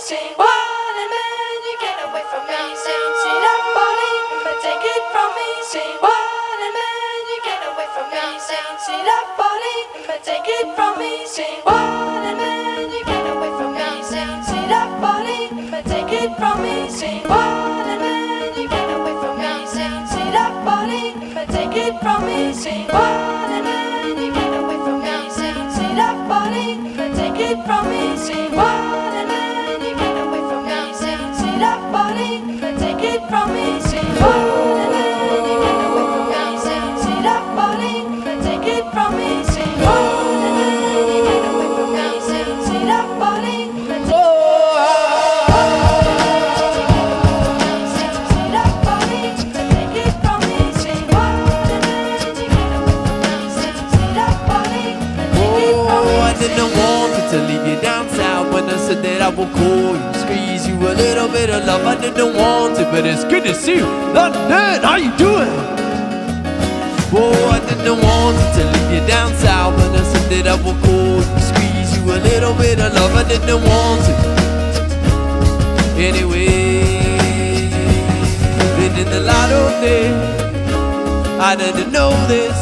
Say what a man, you get away from me. Say, see that body, but take it from me. Say what a man, you get away from me. Say, see that body, but take it from me. Say what a man, you get away from me. Say, see that body, but take it from me. Say what a man, you get away from me. Say, see that body, but take it from me. Say what a man, you get away from me. Say, see that body, but take it from me. Say what a man, you get away from me. Say, see that body, but take it from me. Say what a man, you get away from me. Say, see that body, but take it from me. Say what a man, you get away from me. Say, see that body, but take it from me. I didn't want to leave you down south when I said that I will call you, squeeze you a little bit of love. I didn't want to, but it's good to see you, London. How you doing? Oh, I didn't want to leave you down south when I said that I will call you, squeeze you a little bit of love. I didn't want to. Anyway, been in the light all day. I didn't know this.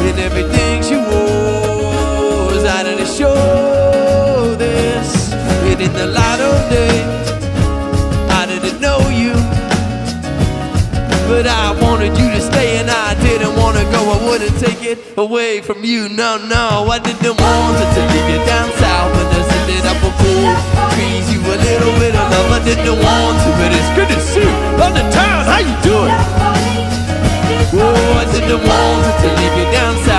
In everything she was, I didn't show this. And in the light of day, I didn't know you, but I wanted you to stay, and I didn't want to go. I wouldn't take it away from you. No, no, I didn't want to leave you down south, but I said that I would cool, squeeze you a little bit of love. I didn't want to, but it's good to see you, London town. How you doing? Oh, I didn't want to leave you down south.